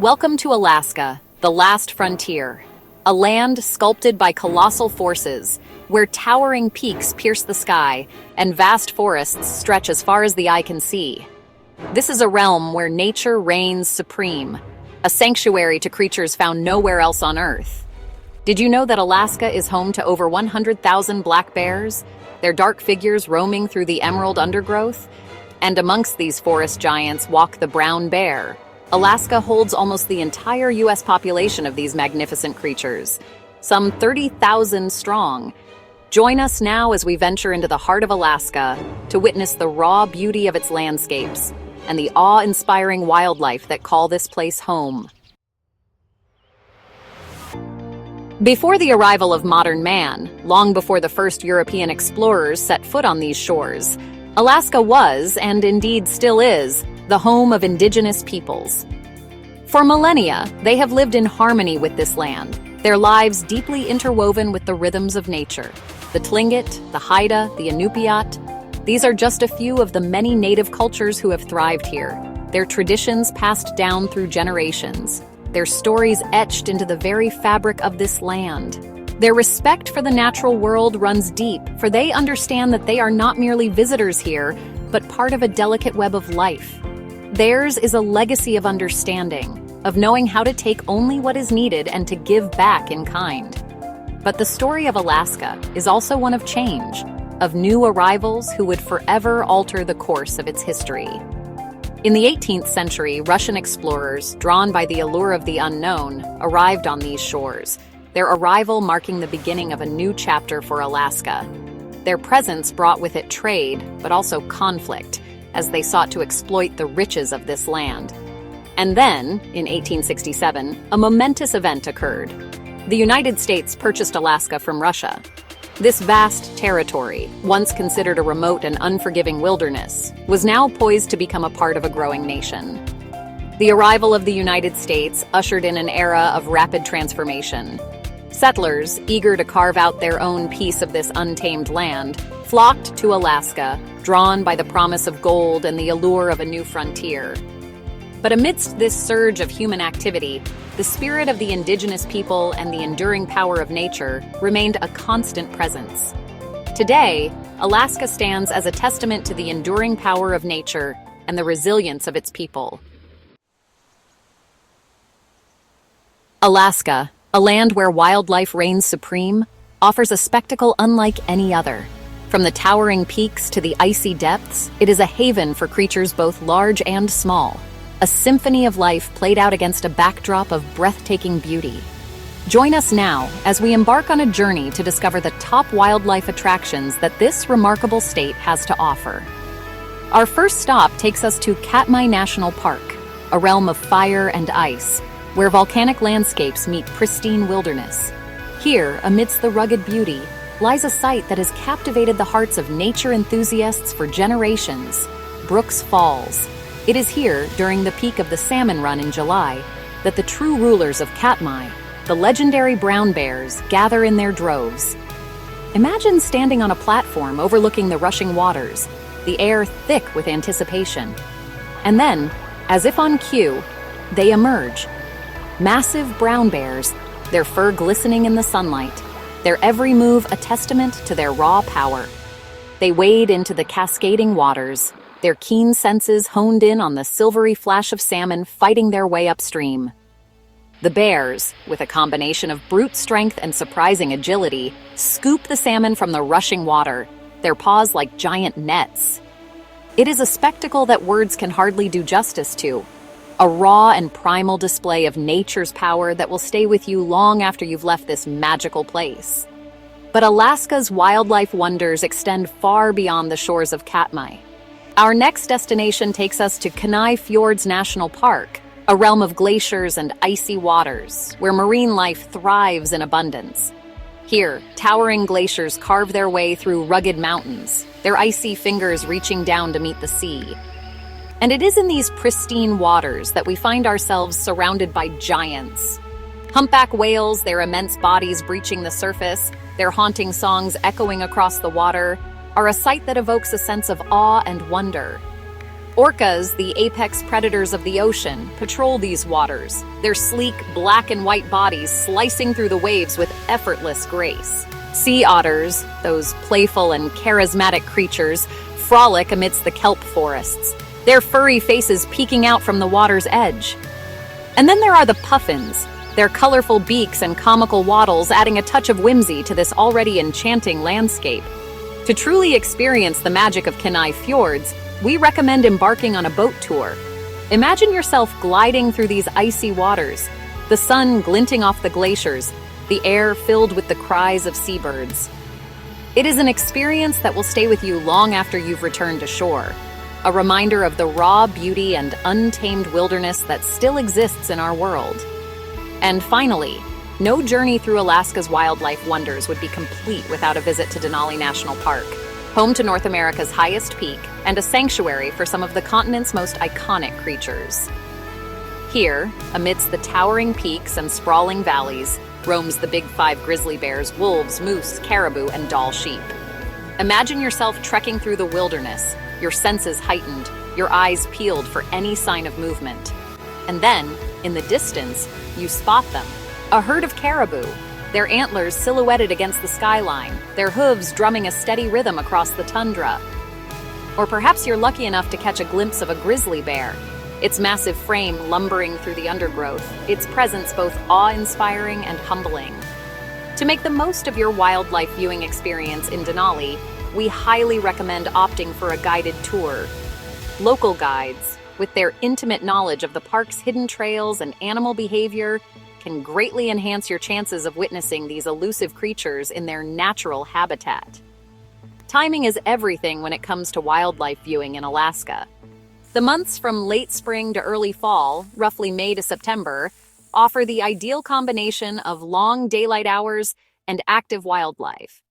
Welcome to Alaska, the last frontier, a land sculpted by colossal forces, where towering peaks pierce the sky and vast forests stretch as far as the eye can see. This is a realm where nature reigns supreme, a sanctuary to creatures found nowhere else on Earth. Did you know that Alaska is home to over 100,000 black bears, their dark figures roaming through the emerald undergrowth? And amongst these forest giants walk the brown bear. Alaska holds almost the entire U.S. population of these magnificent creatures, some 30,000 strong. Join us now as we venture into the heart of Alaska to witness the raw beauty of its landscapes and the awe-inspiring wildlife that call this place home. Before the arrival of modern man, long before the first European explorers set foot on these shores, Alaska was, and indeed still is, the home of indigenous peoples. For millennia, they have lived in harmony with this land, their lives deeply interwoven with the rhythms of nature. The Tlingit, the Haida, the Inupiat, these are just a few of the many native cultures who have thrived here, their traditions passed down through generations, their stories etched into the very fabric of this land. Their respect for the natural world runs deep, for they understand that they are not merely visitors here, but part of a delicate web of life. Theirs is a legacy of understanding, of knowing how to take only what is needed and to give back in kind. But the story of Alaska is also one of change, of new arrivals who would forever alter the course of its history. In the 18th century, Russian explorers, drawn by the allure of the unknown, arrived on these shores, their arrival marking the beginning of a new chapter for Alaska. Their presence brought with it trade, but also conflict, as they sought to exploit the riches of this land. And then, in 1867, a momentous event occurred. The United States purchased Alaska from Russia. This vast territory, once considered a remote and unforgiving wilderness, was now poised to become a part of a growing nation. The arrival of the United States ushered in an era of rapid transformation. Settlers, eager to carve out their own piece of this untamed land, flocked to Alaska, drawn by the promise of gold and the allure of a new frontier. But amidst this surge of human activity, the spirit of the indigenous people and the enduring power of nature remained a constant presence. Today, Alaska stands as a testament to the enduring power of nature and the resilience of its people. Alaska, a land where wildlife reigns supreme, offers a spectacle unlike any other. From the towering peaks to the icy depths, it is a haven for creatures both large and small, a symphony of life played out against a backdrop of breathtaking beauty. Join us now as we embark on a journey to discover the top wildlife attractions that this remarkable state has to offer. Our first stop takes us to Katmai National Park, a realm of fire and ice, where volcanic landscapes meet pristine wilderness. Here, amidst the rugged beauty, lies a site that has captivated the hearts of nature enthusiasts for generations, Brooks Falls. It is here, during the peak of the salmon run in July, that the true rulers of Katmai, the legendary brown bears, gather in their droves. Imagine standing on a platform overlooking the rushing waters, the air thick with anticipation. And then, as if on cue, they emerge. Massive brown bears, their fur glistening in the sunlight, their every move a testament to their raw power. They wade into the cascading waters, their keen senses honed in on the silvery flash of salmon fighting their way upstream. The bears, with a combination of brute strength and surprising agility, scoop the salmon from the rushing water, their paws like giant nets. It is a spectacle that words can hardly do justice to, a raw and primal display of nature's power that will stay with you long after you've left this magical place. But Alaska's wildlife wonders extend far beyond the shores of Katmai. Our next destination takes us to Kenai Fjords National Park, a realm of glaciers and icy waters, where marine life thrives in abundance. Here, towering glaciers carve their way through rugged mountains, their icy fingers reaching down to meet the sea. And it is in these pristine waters that we find ourselves surrounded by giants. Humpback whales, their immense bodies breaching the surface, their haunting songs echoing across the water, are a sight that evokes a sense of awe and wonder. Orcas, the apex predators of the ocean, patrol these waters, their sleek black and white bodies slicing through the waves with effortless grace. Sea otters, those playful and charismatic creatures, frolic amidst the kelp forests, their furry faces peeking out from the water's edge. And then there are the puffins, their colorful beaks and comical waddles adding a touch of whimsy to this already enchanting landscape. To truly experience the magic of Kenai fjords, we recommend embarking on a boat tour. Imagine yourself gliding through these icy waters, the sun glinting off the glaciers, the air filled with the cries of seabirds. It is an experience that will stay with you long after you've returned to shore, a reminder of the raw beauty and untamed wilderness that still exists in our world. And finally, no journey through Alaska's wildlife wonders would be complete without a visit to Denali National Park, home to North America's highest peak and a sanctuary for some of the continent's most iconic creatures. Here, amidst the towering peaks and sprawling valleys, roams the big five grizzly bears, wolves, moose, caribou, and Dall sheep. Imagine yourself trekking through the wilderness, your senses heightened, your eyes peeled for any sign of movement. And then, in the distance, you spot them, a herd of caribou, their antlers silhouetted against the skyline, their hooves drumming a steady rhythm across the tundra. Or perhaps you're lucky enough to catch a glimpse of a grizzly bear, its massive frame lumbering through the undergrowth, its presence both awe-inspiring and humbling. To make the most of your wildlife viewing experience in Denali, we highly recommend opting for a guided tour. Local guides, with their intimate knowledge of the park's hidden trails and animal behavior, can greatly enhance your chances of witnessing these elusive creatures in their natural habitat. Timing is everything when it comes to wildlife viewing in Alaska. The months from late spring to early fall, roughly May to September, offer the ideal combination of long daylight hours and active wildlife.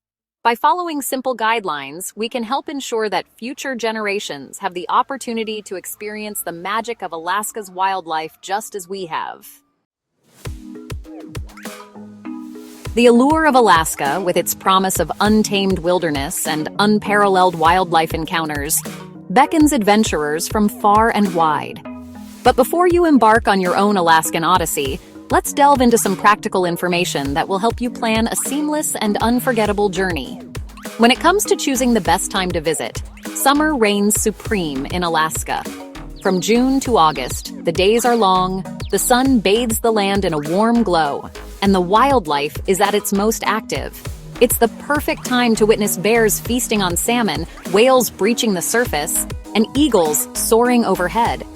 By following simple guidelines, we can help ensure that future generations have the opportunity to experience the magic of Alaska's wildlife just as we have. The allure of Alaska, with its promise of untamed wilderness and unparalleled wildlife encounters, beckons adventurers from far and wide. But before you embark on your own Alaskan odyssey, let's delve into some practical information that will help you plan a seamless and unforgettable journey. When it comes to choosing the best time to visit, summer reigns supreme in Alaska. From June to August, the days are long, the sun bathes the land in a warm glow, and the wildlife is at its most active. It's the perfect time to witness bears feasting on salmon, whales breaching the surface, and eagles soaring overhead.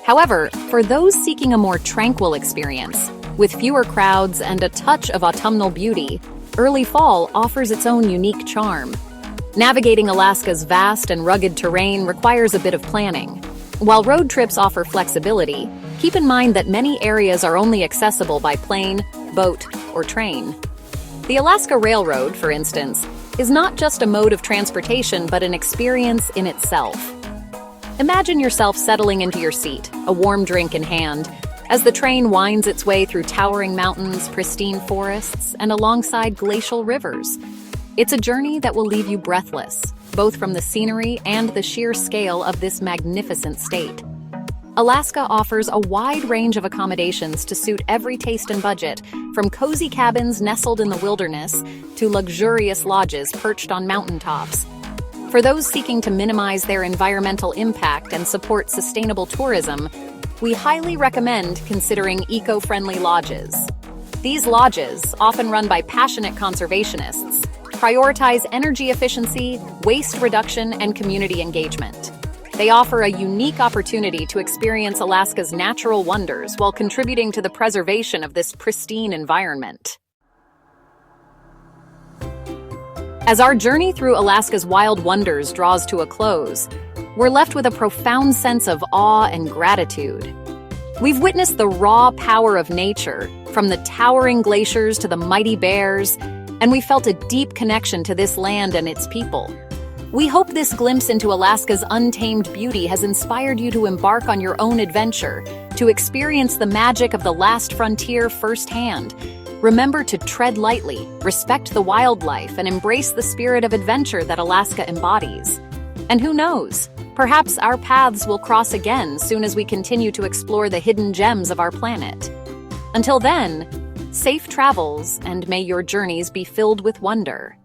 However, for those seeking a more tranquil experience, with fewer crowds and a touch of autumnal beauty, early fall offers its own unique charm. Navigating Alaska's vast and rugged terrain requires a bit of planning. While road trips offer flexibility, keep in mind that many areas are only accessible by plane, boat, or train. The Alaska Railroad, for instance, is not just a mode of transportation but an experience in itself. Imagine yourself settling into your seat, a warm drink in hand, as the train winds its way through towering mountains, pristine forests, and alongside glacial rivers. It's a journey that will leave you breathless, both from the scenery and the sheer scale of this magnificent state. Alaska offers a wide range of accommodations to suit every taste and budget, from cozy cabins nestled in the wilderness to luxurious lodges perched on mountaintops. For those seeking to minimize their environmental impact and support sustainable tourism, we highly recommend considering eco-friendly lodges. These lodges, often run by passionate conservationists, prioritize energy efficiency, waste reduction, and community engagement. They offer a unique opportunity to experience Alaska's natural wonders while contributing to the preservation of this pristine environment. As our journey through Alaska's wild wonders draws to a close, we're left with a profound sense of awe and gratitude. We've witnessed the raw power of nature, from the towering glaciers to the mighty bears, and we felt a deep connection to this land and its people. We hope this glimpse into Alaska's untamed beauty has inspired you to embark on your own adventure, to experience the magic of the last frontier firsthand. Remember to tread lightly, respect the wildlife, and embrace the spirit of adventure that Alaska embodies. And who knows, Perhaps our paths will cross again soon as we continue to explore the hidden gems of our planet. Until then, safe travels, and may your journeys be filled with wonder.